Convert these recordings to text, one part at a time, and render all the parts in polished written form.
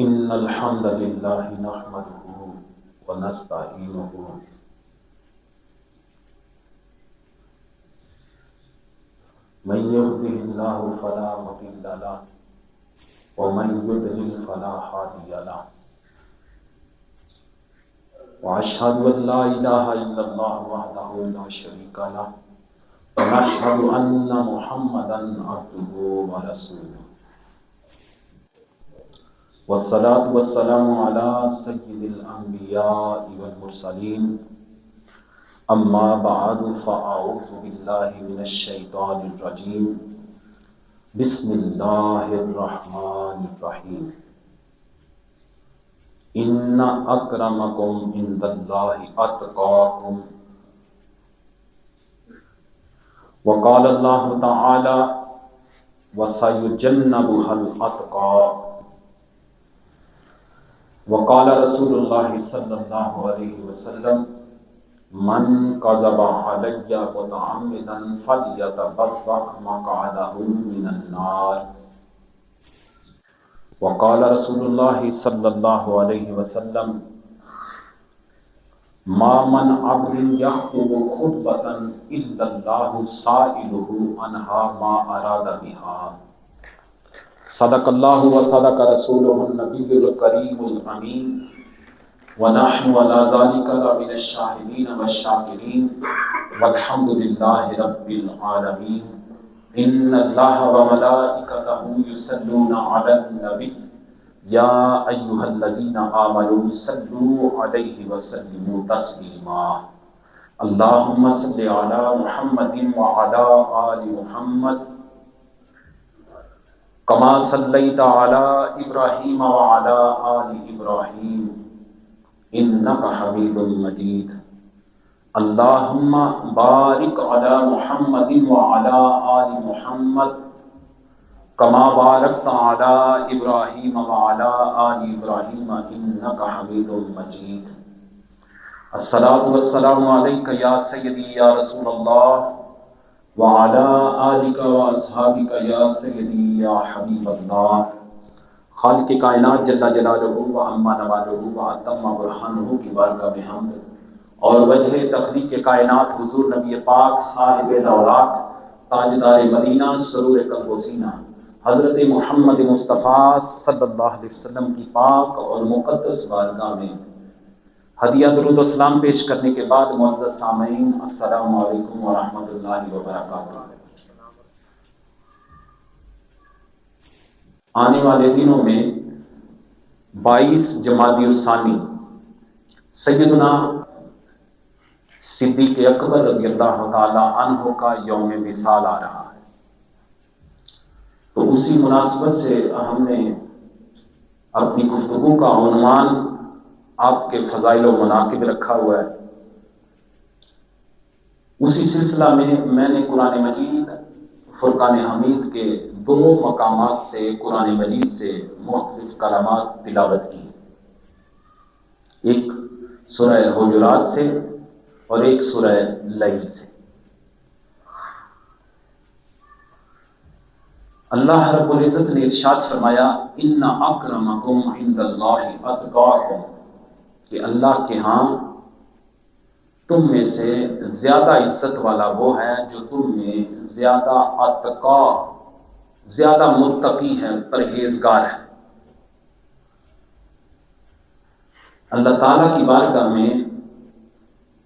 إن الحمد لله نحمده ونستعينه من يهده الله فلا مضل له ومن يضلل فلا هادي له وأشهد أن لا إله إلا الله وحده لا شريك له ونشهد أن محمدا عبده ورسوله والصلاة والسلام على سيد الأنبياء والمرسلين أما بعد فأعوذ بالله من الشيطان الرجيم بسم الله الرحمن الرحيم إن أكرمكم عند الله أتقاكم وقال الله تعالى وسيجنبها الأتقى وقال رسول الله صلى الله عليه وسلم من كذب علي متعمدا فليتبوأ مقعده من النار وقال رسول الله صلى الله عليه وسلم ما من عبد يخطب خطبة إلا الله سائله عنها ما أراد بها صدق الله وصدق رسوله النبي الكريم الأمين ونحن على ذلك لمن الشاهدين والشاكرين والحمد لله رب العالمين إن الله وملائكته يصلون على النبي يا أيها الذين آمنوا صلوا عليه وسلموا تسليما اللهم صل على محمد وعلى آل محمد كما صليت على إبراهيم وعلى آل إبراهيم إنك حميد مجيد اللهم بارك على محمد وعلى آل محمد كما باركت على إبراهيم وعلى آل إبراهيم إنك حميد مجيد الصلاة والسلام عليك يا سيدي يا رسول الله وعلى آلك وأصحابك يا سيدي يا حبيب اللہ خالق کائنات جل جلالہ و عما نوالہ و اتم برہانہ کی بارگاہ میں حمد اور وجہ تخلیق کائنات حضور نبی پاک صاحب الاوراق تاجدار مدینہ سرور قلب و سینہ حضرت محمد مصطفیٰ صلی اللہ علیہ وسلم کی پاک اور مقدس بارگاہ میں ہدیہ درود و سلام پیش کرنے کے بعد معزز سامعین السلام علیکم ورحمۃ اللہ وبرکاتہ۔ آنے والے دنوں میں 22 جمادی الثانی سیدنا صدیق اکبر رضی اللہ تعالی عنہ کا یوم وصال آ رہا ہے، تو اسی مناسبت سے ہم نے اپنی گفتگو کا عنوان آپ کے فضائل و مناقب رکھا ہوا ہے۔ اسی سلسلہ میں نے قرآن مجید فرقان حمید کے 2 مقامات سے قرآن مجید سے مختلف کلمات تلاوت کی، ایک سورہ حجرات سے اور ایک سورہ لیل سے۔ اللہ رب العزت نے ارشاد فرمایا ان اکرمکم عند اللہ اتقاکم، کہ اللہ کے ہاں تم میں سے زیادہ عزت والا وہ ہے جو تم میں زیادہ اتقا، زیادہ متقی ہے، پرہیزگار ہے۔ اللہ تعالیٰ کی بارگاہ میں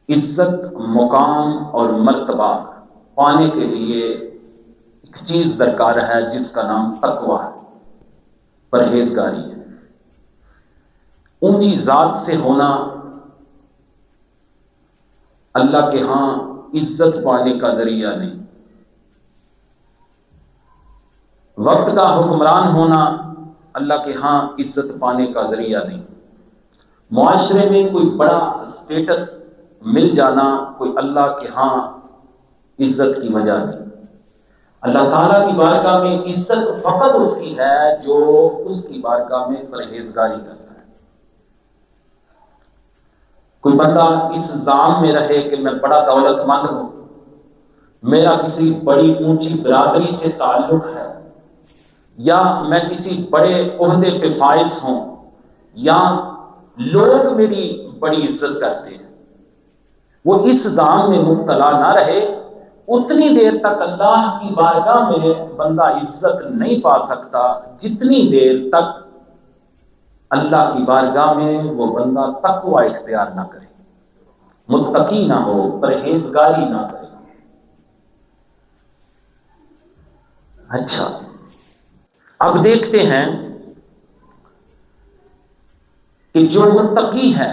عزت، مقام اور مرتبہ پانے کے لیے ایک چیز درکار ہے جس کا نام تقویٰ ہے، پرہیزگاری ہے۔ اونچی ذات سے ہونا اللہ کے ہاں عزت پانے کا ذریعہ نہیں، وقت کا حکمران ہونا اللہ کے ہاں عزت پانے کا ذریعہ نہیں، معاشرے میں کوئی بڑا اسٹیٹس مل جانا کوئی اللہ کے ہاں عزت کی وجہ نہیں۔ اللہ تعالیٰ کی بارگاہ میں عزت فقط اس کی ہے جو اس کی بارگاہ میں پرہیزگاری کرتا ہے۔ کوئی بندہ اس ذام میں رہے کہ میں بڑا دولت مند ہوں، میرا کسی بڑی اونچی برادری سے تعلق ہے، یا میں کسی بڑے عہدے پہ فائز ہوں، یا لوگ میری بڑی عزت کرتے ہیں، وہ اس ظان میں مبتلا نہ رہے، اتنی دیر تک اللہ کی بارگاہ میں بندہ عزت نہیں پا سکتا جتنی دیر تک اللہ کی بارگاہ میں وہ بندہ تقوی اختیار نہ کرے، متقی نہ ہو، پرہیزگاری نہ کرے۔ اچھا، اب دیکھتے ہیں کہ جو متقی ہے،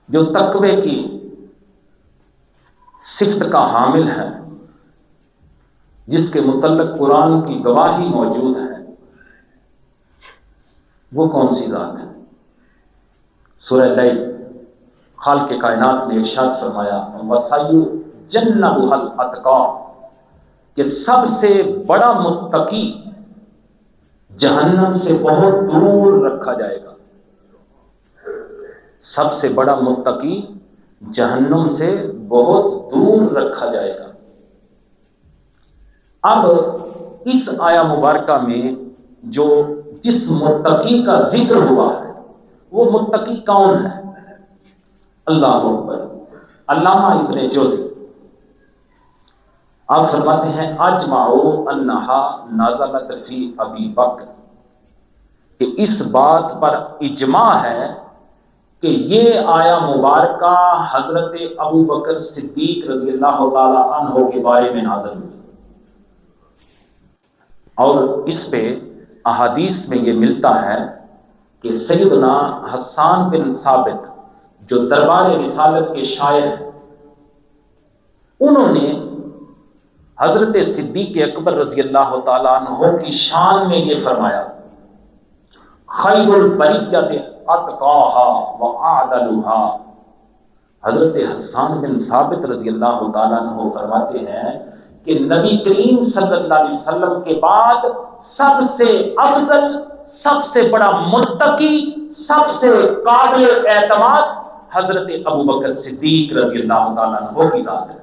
جو تقوی کی صفت کا حامل ہے، جس کے متعلق قرآن کی گواہی موجود ہے، وہ کون سی ذات ہے؟ سورہ لیل، خالق کائنات نے ارشاد فرمایا وَسَيُجَنَّبُهَا الْأَتْقَى کہ سب سے بڑا متقی جہنم سے بہت دور رکھا جائے گا، سب سے بڑا متقی جہنم سے بہت دور رکھا جائے گا۔ اب اس آیا مبارکہ میں جس متقی کا ذکر ہوا ہے، وہ متقی کون ہے؟ اللہ اکبر۔ علامہ ابن جوزی آپ فرماتے ہیں اجمعوا انہا نازلت فی ابی بکر، کہ اس بات پر اجماع ہے کہ یہ آیا مبارکہ حضرت ابو بکر صدیق رضی اللہ تعالی عنہ کے بارے میں نازل ہوئی، اور اس پہ احادیث میں یہ ملتا ہے کہ سیدنا حسان بن ثابت جو دربار رسالت کے شاعر ہیں، انہوں نے حضرت صدیق اکبر رضی اللہ تعالیٰ عنہ کی شان میں یہ فرمایا خیر البریت اتقاہا واعدلھا۔ حضرت حسان بن ثابت رضی اللہ تعالیٰ عنہ فرماتے ہیں کہ نبی کریم صلی اللہ علیہ وسلم کے بعد سب سے افضل، سب سے بڑا متقی، سب سے قابل اعتماد حضرت ابو بکر صدیق رضی اللہ تعالیٰ عنہ کی ذات ہے۔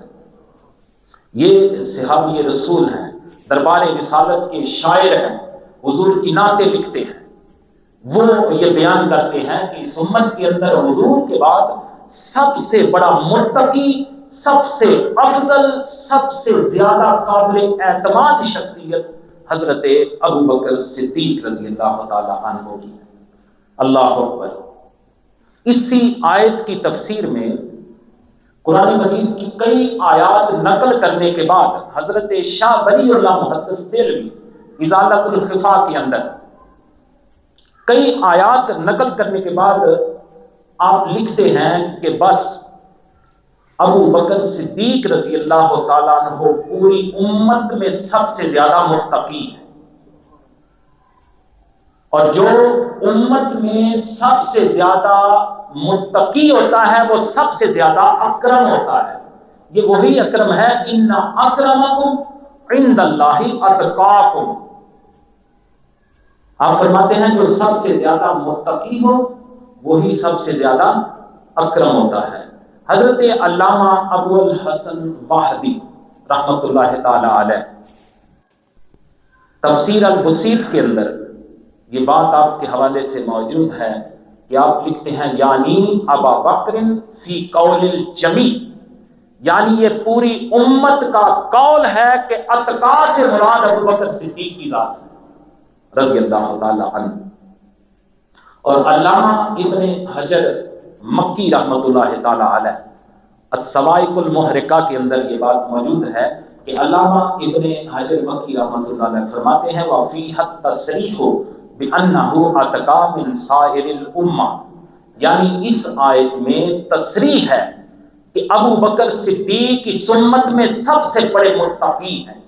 یہ صحابی رسول ہیں، دربار رسالت کے شاعر ہیں، حضور کی نعتیں لکھتے ہیں۔ وہ یہ بیان کرتے ہیں کہ اس امت کے اندر حضور کے بعد سب سے بڑا متقی، سب سے افضل، سب سے زیادہ قابل اعتماد شخصیت حضرت ابو بکر صدیق رضی اللہ تعالی عنہ کی۔ اللہ اکبر۔ اسی آیت کی تفسیر میں قرآن مجید کی کئی آیات نقل کرنے کے بعد حضرت شاہ ولی اللہ محدث دہلوی ازالۃ الخفا کے اندر کئی آیات نقل کرنے کے بعد آپ لکھتے ہیں کہ بس ابو بکر صدیق رضی اللہ تعالیٰ عنہ پوری امت میں سب سے زیادہ متقی ہے، اور جو امت میں سب سے زیادہ متقی ہوتا ہے وہ سب سے زیادہ اکرم ہوتا ہے۔ یہ وہی اکرم ہے، ان اکرمکم عند اللہ اتقاکم۔ آپ فرماتے ہیں جو سب سے زیادہ متقی ہو وہی سب سے زیادہ اکرم ہوتا ہے۔ حضرت علامہ ابو الحسن واحدی رحمۃ اللہ تعالی علیہ تفسیر البسیط کے اندر یہ بات آپ کے حوالے سے موجود ہے کہ آپ لکھتے ہیں یعنی ابا بکر فی قول الجمی، یعنی یہ پوری امت کا قول ہے کہ اتقا سے مراد ابو بکر صدیق کی ذات ہے رضی اللہ تعالی عنہ۔ اور علامہ ابن حجر مکی رحمۃ اللہ تعالی علیہ الصواعق المحرقہ کے اندر یہ بات موجود ہے کہ علامہ ابن حجر مکی رحمۃ اللہ علیہ فرماتے ہیں وَفِيهَا التَّصْرِيحُ بِأَنَّهُ أَتْقَى مِنْ سَائِرِ الْأُمَّةِ، یعنی اس آیت میں تصریح ہے کہ ابو بکر صدیق کی امت میں سب سے بڑے متقی ہیں۔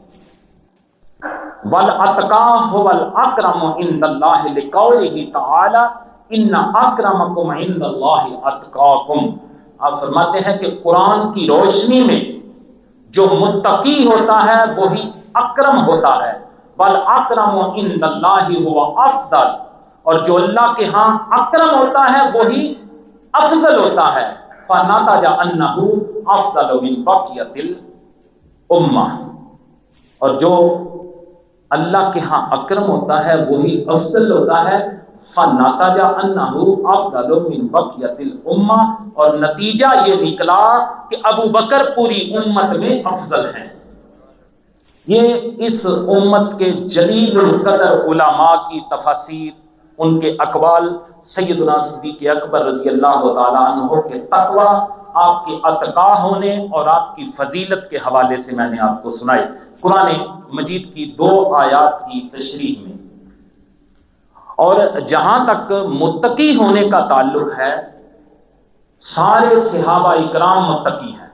وَالْأَتْقَى هُوَ الْأَكْرَمُ عِنْدَ اللَّهِ لِقَوْلِهِ تَعَالَى إِنَّ أَكْرَمَكُمْ عِنْدَ اللَّهِ أَتْقَاكُمْ۔ آپ فرماتے ہیں کہ قرآن کی روشنی میں جو متقی ہوتا ہے وہی اکرم ہوتا ہے، وَالْأَكْرَمُ عِنْدَ اللَّهِ هُوَ أَفْضَلُ، اور جو اللہ کے ہاں اکرم ہوتا ہے وہی افضل ہوتا ہے۔ فَنَتَجَ أَنَّهُ أَفْضَلُ مِنْ بَقِيَّةِ الْأُمَّةِ، اور جو اللہ کے ہاں اکرم ہوتا ہے وہی افضل ہوتا ہے۔ فنتج انہ افضل من بقیۃ الامہ، اور نتیجہ یہ نکلا کہ ابو بکر پوری امت میں افضل ہیں۔ یہ اس امت کے جلیل القدر علماء کی تفاسیر، ان کے اقوال، سیدنا صدیق اکبر رضی اللہ تعالیٰ عنہ کے تقوی، آپ کے اتقا ہونے اور آپ کی فضیلت کے حوالے سے میں نے آپ کو سنائے قرآن مجید کی 2 آیات کی تشریح میں۔ اور جہاں تک متقی ہونے کا تعلق ہے، سارے صحابہ اکرام متقی ہیں،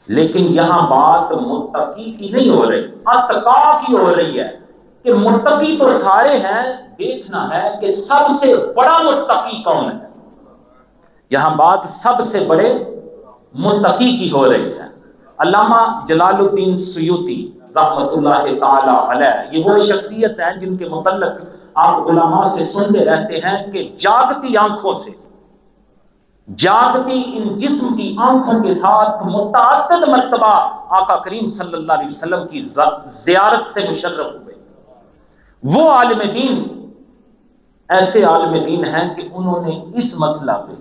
لیکن یہاں بات متقی کی نہیں ہو رہی، اتقا کی ہو رہی ہے کہ متقی تو سارے ہیں، دیکھنا ہے کہ سب سے بڑا متقی کون ہے۔ یہاں بات سب سے بڑے متقی کی ہو رہی ہے۔ علامہ جلال الدین سیوطی رحمۃ اللہ تعالی علیہ، یہ وہ شخصیت ہیں جن کے متعلق آپ علماء سے سنتے رہتے ہیں کہ جاگتی آنکھوں سے، جاگتی ان جسم کی آنکھوں کے ساتھ متعدد مرتبہ آقا کریم صلی اللہ علیہ وسلم کی زیارت سے مشرف ہوئے۔ وہ عالم دین، ایسے عالم دین ہیں کہ انہوں نے اس مسئلہ پہ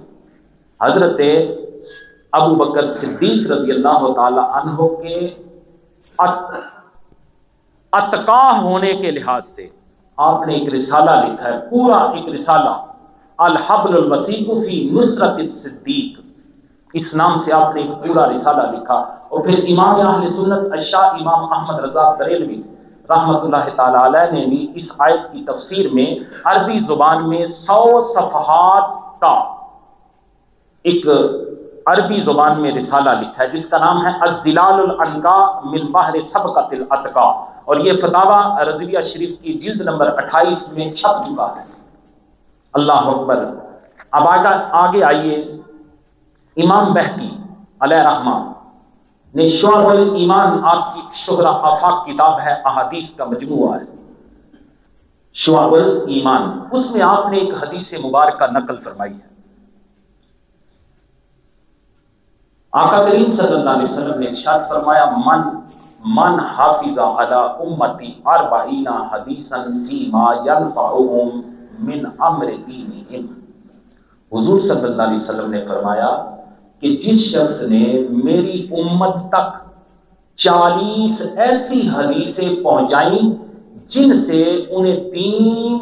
حضرت ابو بکر صدیق رضی اللہ تعالی عنہ کے اتقا ہونے کے لحاظ سے آپ نے ایک رسالہ لکھا ہے، پورا ایک رسالہ، الحبل المسیح فی نصرت الصدیق، اس نام سے آپ نے ایک پورا رسالہ لکھا۔ اور پھر امام اہل سنت الشاہ امام احمد رضا بریلوی رحمۃ اللہ تعالی علیہ نے بھی اس آیت کی تفسیر میں عربی زبان میں 100 صفحات کا ایک عربی زبان میں رسالہ لکھا ہے جس کا نام ہے الظلال العنقا من بحر سبقۃ الاتقاء، اور یہ فتاوی رضویہ شریف کی جلد نمبر 28 میں چھپ چکا ہے۔ اللہ اکبر۔ اب آگے آئیے، امام بہقی علیہ رحمہ نے شعب الایمان، آپ کی شہرہ آفاق کتاب ہے، احادیث کا مجموعہ ہے شعب الایمان، اس میں آپ نے ایک حدیث مبارکہ نقل فرمائی ہے۔ آقا کریم صلی اللہ علیہ وسلم نے ارشاد فرمایا، من حافظ علی امتی 40 حدیثا فیما ینفعهم من امر دینہم۔ حضور صلی اللہ علیہ وسلم نے فرمایا کہ جس شخص نے میری امت تک 40 ایسی حدیثیں پہنچائیں جن سے انہیں دین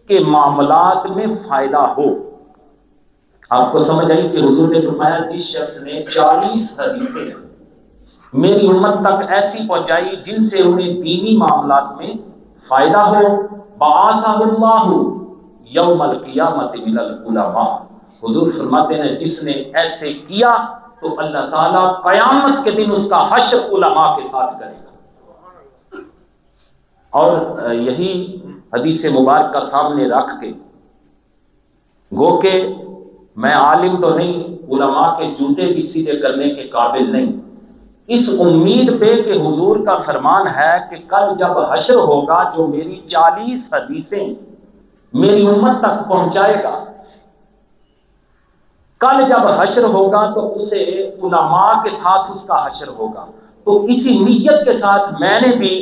کے معاملات میں فائدہ ہو۔ آپ کو سمجھ آئی کہ حضور نے فرمایا جس شخص نے 40 حدیثیں میری امت تک ایسی پہنچائی جن سے انہیں دینی معاملات میں فائدہ ہو، بعثہ اللہ یوم القیامت من العلماء، حضور فرماتے ہیں جس نے ایسے کیا تو اللہ تعالیٰ قیامت کے دن اس کا حشر علماء کے ساتھ کرے گا۔ اور یہی حدیث مبارکہ سامنے رکھ کے، گو کہ میں عالم تو نہیں، علماء کے جوتے بھی سیدھے کرنے کے قابل نہیں، اس امید پہ کہ حضور کا فرمان ہے کہ کل جب حشر ہوگا جو میری 40 حدیثیں میری امت تک پہنچائے گا، کل جب حشر ہوگا تو اسے علماء کے ساتھ اس کا حشر ہوگا۔ تو اسی نیت کے ساتھ میں نے بھی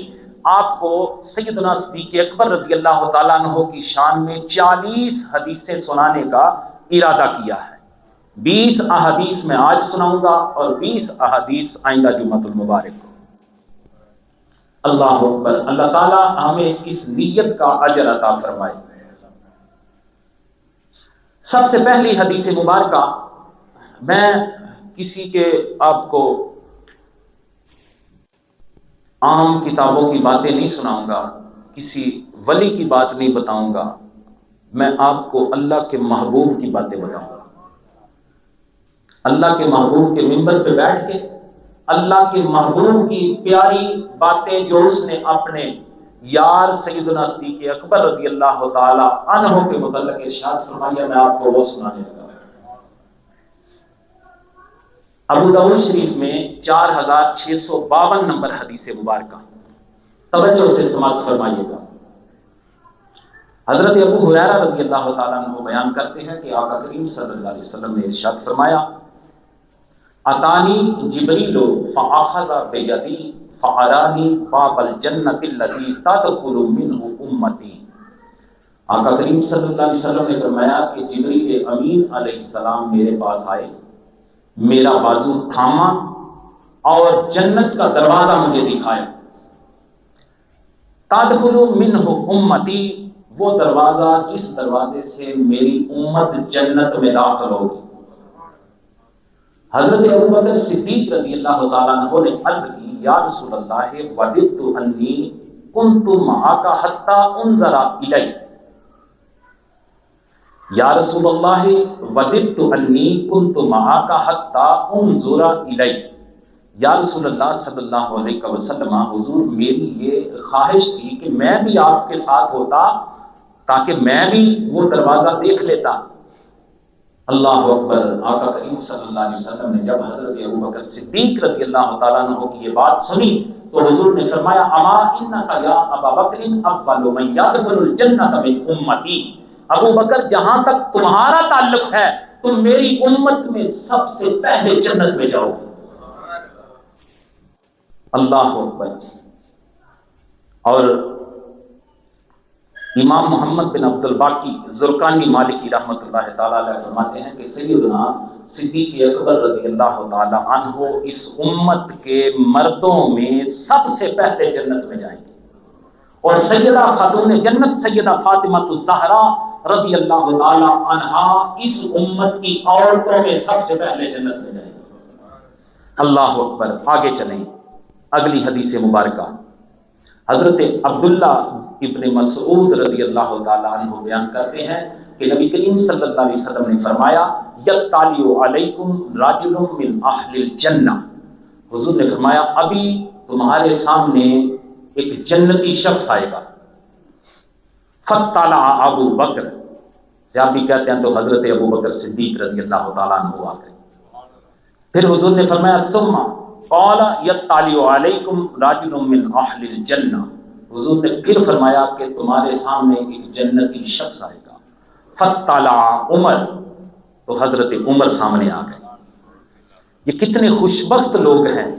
آپ کو سیدنا صدیق اکبر رضی اللہ تعالیٰ عنہ کی شان میں 40 حدیثیں سنانے کا ارادہ کیا ہے۔ 20 احادیث میں آج سناؤں گا اور 20 احادیث آئندہ جمعۃ المبارک کو۔ اللہ اکبر۔ اللہ تعالیٰ ہمیں اس نیت کا اجر عطا فرمائے۔ سب سے پہلی حدیث مبارکہ، میں کسی کے آپ کو عام کتابوں کی باتیں نہیں سناؤں گا، کسی ولی کی بات نہیں بتاؤں گا، میں آپ کو اللہ کے محبوب کی باتیں بتاؤں گا۔ اللہ کے محبوب کے منبر پہ بیٹھ کے اللہ کے محبوب کی پیاری باتیں جو اس نے اپنے یار سیدنا صدیق اکبر رضی اللہ تعالی عنہ کے متعلق ارشاد فرمایا، میں آپ کو وہ سنانے لگا۔ ابو داؤد شریف میں 4652 نمبر حدیث مبارکہ، توجہ سے سماعت فرمائیے گا۔ حضرت ابو ہریرہ رضی اللہ تعالیٰ عنہ بیان کرتے ہیں کہ آقا کریم صلی اللہ علیہ وسلم نے ارشاد فرمایا، اتانی جبریل فاخذ بیدی فارانی باب الجنت الذی تدخل منہ امتی آقا کریم صلی اللہ علیہ وسلم نے فرمایا کہ جبریل امین علیہ السلام میرے پاس آئے، میرا بازو تھاما اور جنت کا دروازہ مجھے دکھایا، تدخل منہ امتی، وہ دروازہ جس دروازے سے میری امت جنت میں داخل ہوگی۔ حضرت ابوبکر صدیق رضی اللہ تعالیٰ عنہ نے عرض کی، یا رسول اللہ وددت انی کنت معک حتی انظر الی، یا رسول اللہ وددت انی کنت معک حتی انظر الی، یا رسول اللہ صلی اللہ علیہ وسلم، حضور میری یہ خواہش تھی کہ میں بھی آپ کے ساتھ ہوتا تاکہ میں بھی وہ دروازہ دیکھ لیتا۔ اللہ اکبر۔ آقا کریم صلی اللہ علیہ وسلم نے جب حضرت ابوبکر صدیق رضی اللہ تعالیٰ عنہ کی یہ بات سنی تو حضور نے فرمایا، اما انک یا ابا بکر اول من یدخل الجنۃ من امتی، ابو بکر جہاں تک تمہارا تعلق ہے تم میری امت میں سب سے پہلے جنت میں جاؤ گے۔ اللہ اکبر۔ اور امام محمد بن عبد الباقی زرقانی مالکی رحمۃ اللہ تعالی علیہ فرماتے ہیں کہ سیدنا صدیق اکبر رضی اللہ تعالی عنہ اس امت کے مردوں میں سب سے پہلے جنت میں جائیں گے، اور سیدہ خاتون جنت سیدہ فاطمہ الزہرا رضی اللہ تعالی عنہا اس امت کی عورتوں میں سب سے پہلے جنت میں جائیں گے۔ اللہ اکبر۔ آگے چلیں، اگلی حدیث مبارکہ حضرت عبداللہ ابن مسعود رضی اللہ تعالی عنہ بیان کرتے ہیں کہ نبی کریم صلی اللہ علیہ وسلم نے فرمایا، یطلع علیکم رجل من اہل الجنہ، حضور نے فرمایا ابھی تمہارے سامنے ایک جنتی شخص آئے گا، فطلع ابو بکر، صحابی کہتے ہیں تو حضرت ابو بکر صدیق رضی اللہ تعالیٰ عنہ آ گئے۔ پھر حضور نے فرمایا ثم قال یطلع علیکم رجل من اہل الجنہ، حضور نے پھر فرمایا کہ تمہارے سامنے ایک جنتی شخص آئے گا، فطلع عمر، تو حضرت عمر سامنے آ گئے۔ یہ کتنے خوشبخت لوگ ہیں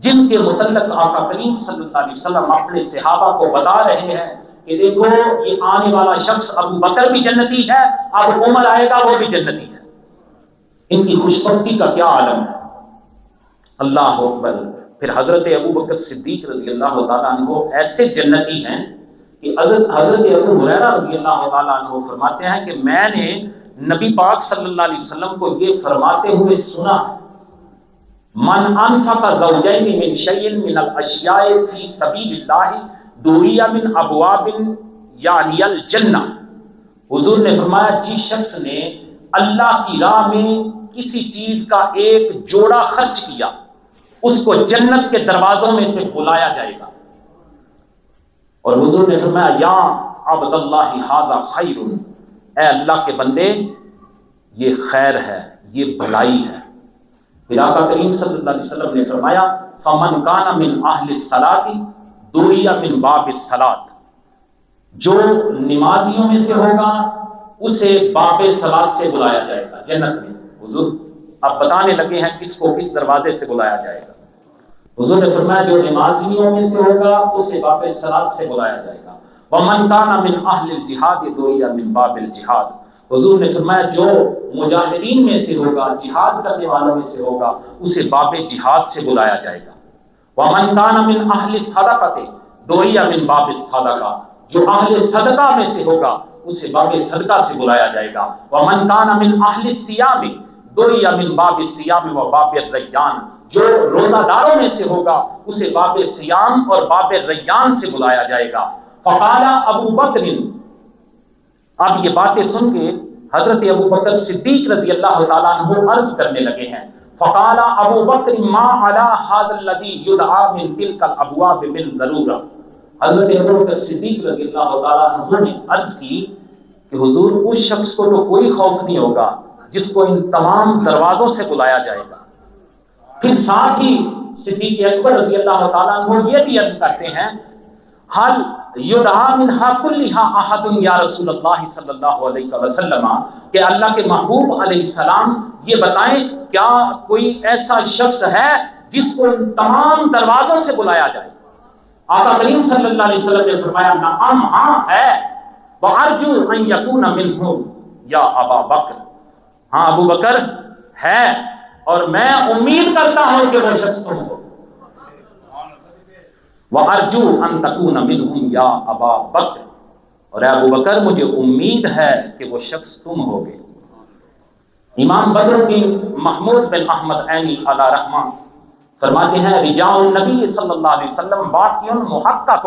جن کے متعلق آقا کریم صلی اللہ علیہ وسلم اپنے صحابہ کو بتا رہے ہیں کہ دیکھو یہ آنے والا شخص ابو بکر بھی جنتی ہے، اب عمر آئے گا وہ بھی جنتی ہے۔ ان کی خوشبختی کا کیا عالم ہے۔ اللہ اکبر۔ پھر حضرت ابوبکر صدیق رضی اللہ تعالیٰ عنہ ایسے جنتی ہیں کہ حضرت ابو ہریرہ رضی اللہ تعالیٰ عنہ فرماتے ہیں کہ میں نے نبی پاک صلی اللہ علیہ وسلم کو یہ فرماتے ہوئے سنا، من انفق زوجین من شیء من الاشیاء فی سبیل اللہ دوری من ابواب یعنی الجنہ، حضور نے فرمایا جس شخص نے اللہ کی راہ میں کسی چیز کا ایک جوڑا خرچ کیا اس کو جنت کے دروازوں میں سے بلایا جائے گا۔ اور حضور نے فرمایا یا عبد اللہ ھذا خیر، اے اللہ کے بندے یہ خیر ہے، یہ بھلائی ہے۔ پھر آقا کریم صلی اللہ علیہ وسلم نے فرمایا فمن کان من اہل الصلاۃ دعی من باب الصلاۃ، جو نمازیوں میں سے ہوگا اسے باب صلاۃ سے بلایا جائے گا جنت میں۔ حضور اب بتانے لگے ہیں کس کو کس دروازے سے بلایا جائے گا۔ حضور نے فرمایا جو نمازیوں میں سے ہوگا اسے باب صلاۃ سے بلایا جائے گا۔ ومن کان من اہل الجہاد دعی من باب الجہاد، حضور نے فرمایا جو مجاہدین میں سے ہوگا، جہاد کرنے والوں میں سے ہوگا، اسے باب جہاد سے بلایا جائے گا۔ ومن کان من اہل الصدقۃ دعی من باب الصدقہ، جو اہل صدقہ میں سے ہوگا اسے باب صدقہ سے بلایا جائے گا۔ ومن کان من اہل الصیام دعی من باب الصیام و باب الریان، جو روزہ داروں میں سے ہوگا اسے باب صیام اور باب ریان سے بلایا جائے گا۔ فقال ابو بکر، اب یہ باتیں سن کے حضرت ابو بکر صدیق رضی اللہ تعالیٰ عنہ عرض کرنے لگے ہیں، فقال ابو بکر ما علی ھذا الذی یدعى من تلک الابواب من ضرورہ، حضرت ابو بکر صدیق رضی اللہ تعالیٰ عنہ نے عرض کی کہ حضور اس شخص کو تو کوئی خوف نہیں ہوگا جس کو ان تمام دروازوں سے بلایا جائے گا۔ پھر ساتھ ہی صدیق اکبر رضی اللہ تعالیٰ عنہ یہ بھی عرض کرتے ہیں حل یدعا منہا کلہا احد یا رسول اللہ صلی اللہ علیہ وسلم، کہ اللہ کے محبوب علیہ السلام یہ بتائیں کیا کوئی ایسا شخص ہے جس کو ان تمام دروازوں سے بلایا جائے؟ آقا کریم صلی اللہ علیہ وسلم نے فرمایا نعم، ہاں ہے۔ وَأَرْجُو أَن يَكُونَ مِنْهُمْ یا ابا بکر، ہاں ابو بکر ہے اور میں امید کرتا ہوں کہ وہ شخص تم ہو. وَأَرْجُو أَن تَكُونَ مِنْهُمْ یا ابا بکر، اور اے ابو بکر مجھے امید ہے کہ وہ شخص تم ہوگے. امام بدر الدین محمود بن احمد عینی علیہ رحمہ فرماتے ہیں رجاء النبی صلی اللہ علیہ وسلم واقع محقق.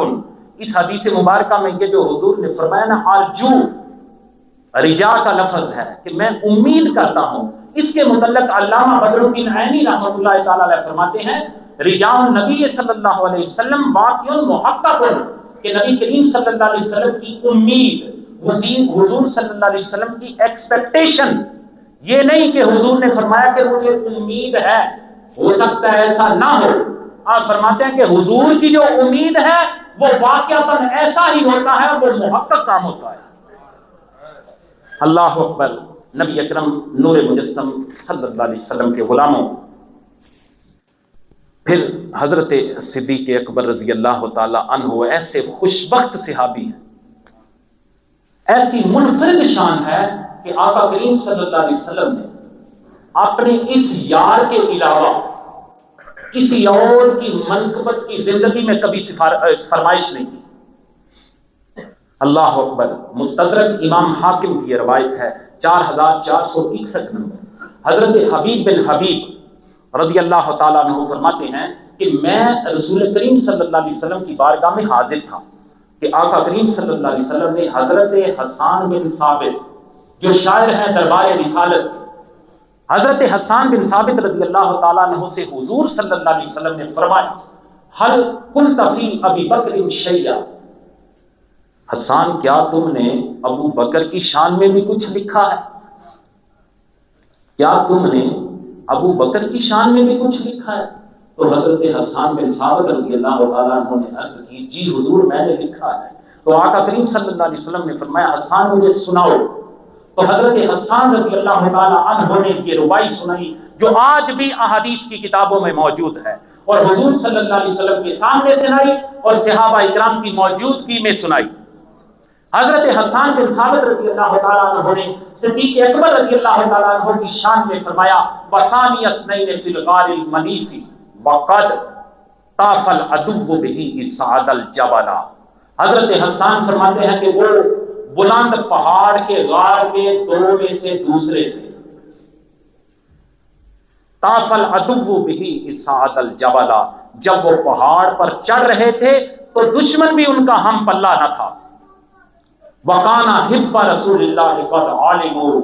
اس حدیث مبارکہ میں یہ جو حضور نے فرمایا نا ارجو، رجا کا لفظ ہے کہ میں امید کرتا ہوں، اس کے متعلق علامہ بدر الدین عینی رحمۃ اللہ تعالی علیہ فرماتے ہیں رجاء النبی صلی اللہ علیہ وسلم واقع محقق، کہ نبی کریم صلی اللہ علیہ وسلم کی امید، حضور صلی اللہ علیہ وسلم کی ایکسپیکٹیشن، یہ نہیں کہ حضور نے فرمایا کہ مجھے امید ہے، ہو سکتا ہے ایسا نہ ہو. آپ فرماتے ہیں کہ حضور کی جو امید ہے وہ واقعتاً ایسا ہی ہوتا ہے، وہ محقق کام ہوتا ہے. اللہ اکبر. نبی اکرم نور مجسم صلی اللہ علیہ وسلم کے غلاموں، پھر حضرت صدیق اکبر رضی اللہ تعالی عنہ ایسے خوشبخت صحابی ہیں، ایسی منفرد شان ہے کہ آقا کریم صلی اللہ علیہ وسلم نے اپنے اس یار کے علاوہ کسی اور کی منقبت کی زندگی میں کبھی فرمائش نہیں کی. اللہ اکبر. مستدرک امام حاکم کی روایت ہے 4461 نمبر. حضرت حبیب بن حبیب رضی اللہ تعالیٰ عنہ فرماتے ہیں کہ میں رسول کریم صلی اللہ علیہ وسلم کی بارگاہ میں حاضر تھا کہ آقا کریم صلی اللہ علیہ وسلم نے حضرت حسان بن ثابت جو شاعر ہیں دربار رسالت، حضرت حسان بن ثابت رضی اللہ تعالیٰ عنہ سے حضور صلی اللہ علیہ وسلم نے فرمایا حل قلت فی ابی بکر شیئا، حسان کیا تم نے ابو بکر کی شان میں بھی کچھ لکھا ہے؟ کیا تم نے ابو بکر کی شان میں بھی کچھ لکھا ہے؟ تو حضرت حسان بن ثابت رضی اللہ تعالیٰ عنہ نے عرض کی جی حضور میں نے لکھا ہے. تو آقا کریم صلی اللہ علیہ وسلم نے فرمایا حسان مجھے سناؤ. تو حضرت حسان رضی اللہ تعالیٰ عنہ نے یہ ربائی سنائی جو آج بھی احادیث کی کتابوں میں موجود ہے، اور حضور صلی اللہ علیہ وسلم کے سامنے سنائی اور صحابہ اکرام کی موجودگی میں سنائی. حضرت حسان بن ثابت رضی اللہ تعالیٰ عنہ نے صدیق اکبر رضی اللہ تعالیٰ عنہ کی شان میں فرمایا وَثَانِيَ اثْنَيْنِ فِي الْغَارِ الْمَنِيفِ وَقَدْ طَافَ الْعَدُوُّ بِهِ صَعَدَ الْجَبَلَ. حضرت حسان فرماتے ہیں کہ وہ بلند پہاڑ کے غار میں دو میں سے دوسرے تھے. طَافَ الْعَدُوُّ بِهِ صَعَدَ الْجَبَلَ، جب وہ پہاڑ پر چڑھ رہے تھے تو دشمن بھی ان کا ہم پلہ نہ تھا. وَقَانَ حِبَّ رَسُولِ اللَّهِ قَدْ عَالِمُوا.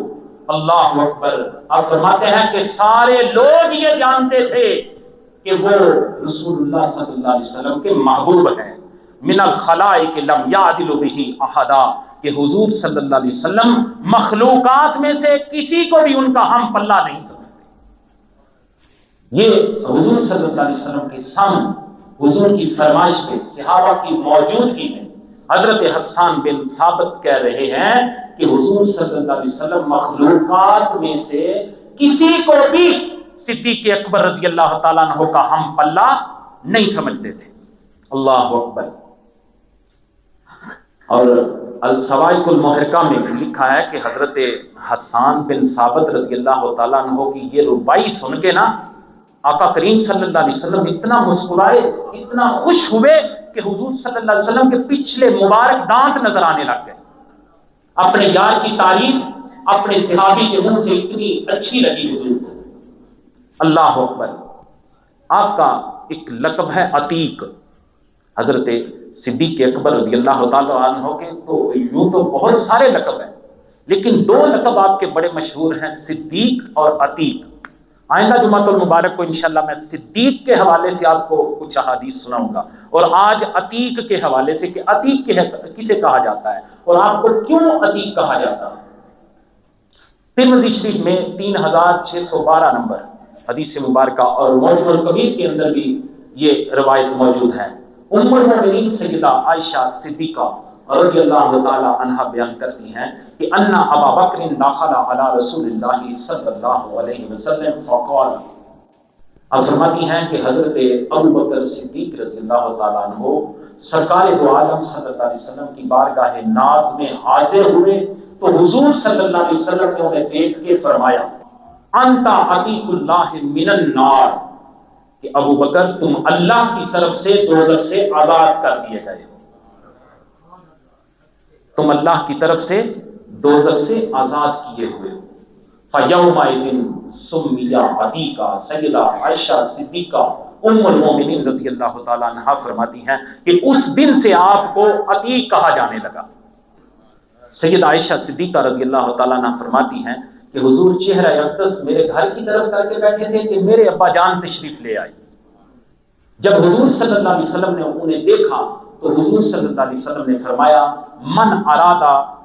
اللہ اکبر. آپ فرماتے ہیں کہ سارے لوگ یہ جانتے تھے کہ وہ رسول اللہ صلی اللہ علیہ وسلم کے محبوب ہیں. من الخلائق لم یعدل به احدا، کہ حضور صلی اللہ علیہ وسلم مخلوقات میں سے کسی کو بھی ان کا ہم پلہ نہیں سمجھتے. یہ حضور صلی اللہ علیہ وسلم کے سامنے حضور کی فرمائش پہ صحابہ کی موجودگی میں حضرت حسان بن ثابت کہہ رہے ہیں کہ حضور صلی اللہ علیہ وسلم مخلوقات میں سے کسی کو بھی صدیق اکبر رضی اللہ تعالیٰ عنہ کا ہم پلہ نہیں سمجھتے تھے. اللہ اکبر. اور الصواعق المحرقہ میں لکھا ہے کہ حضرت حسان بن ثابت رضی اللہ تعالیٰ عنہ کی یہ ربائی سن کے نا آقا کریم صلی اللہ علیہ وسلم اتنا مسکرائے، اتنا خوش ہوئے کہ حضور صلی اللہ علیہ وسلم کے پچھلے مبارک دانت نظر آنے لگ گئے. اپنے یار کی تعریف اپنے صحابی کے منہ سے اتنی اچھی لگی حضور کو. اللہ اکبر. آپ کا ایک لقب ہے عتیق. حضرت صدیق اکبر رضی اللہ تعالیٰ عنہ کے تو یوں تو بہت سارے لقب ہیں، لیکن دو لقب آپ کے بڑے مشہور ہیں، صدیق اور عتیق. آئندہ جمعۃ المبارک کو انشاءاللہ میں صدیق کے حوالے سے آپ کو کچھ احادیث سناؤں گا، اور آج عتیق کے حوالے سے کہ عتیق کسے کہا جاتا ہے اور آپ کو کیوں عتیق کہا جاتا ہے. ترمذی شریف میں 3612 نمبر حدیث مبارکہ اور معجم الکبیر کے اندر بھی یہ روایت موجود ہے. ام المؤمنین سیدہ عائشہ صدیقہ رضی اللہ تعالی عنہا بیان کرتی ہیں کہ ان ابا بکر دخل علی رسول اللہ صلی اللہ علیہ وسلم فقال. اب فرماتی ہیں کہ حضرت ابو بکر صدیق رضی اللہ تعالی عنہ سرکار دو عالم صلی اللہ علیہ وسلم کی بارگاہ ناز میں حاضر ہوئے تو حضور صلی اللہ علیہ وسلم نے انہیں دیکھ کے فرمایا انت عتیق اللہ من النار، کہ ابو بکر تم اللہ کی طرف سے دوزخ سے آزاد کر دیے گئے ہو، تم اللہ کی طرف سے دوزخ سے آزاد کیے ہوئے ہو۔ فَيَوْمَئِذٍ سُمِّيَ عَتِيقًا، سیدہ عائشہ صدیقہ ام المومنین رضی اللہ تعالیٰ عنہا فرماتی ہیں کہ اس دن سے آپ کو عتیق کہا جانے لگا۔ سیدہ عائشہ صدیقہ رضی اللہ تعالیٰ عنہ فرماتی ہیں کہ حضور چہرہ اقدس میرے گھر کی طرف کر کے بیٹھے تھے کہ میرے ابا جان تشریف لے آئے۔ جب حضور صلی اللہ علیہ وسلم نے انہیں دیکھا تو حضور صلی اللہ علیہ وسلم نے فرمایا من اراد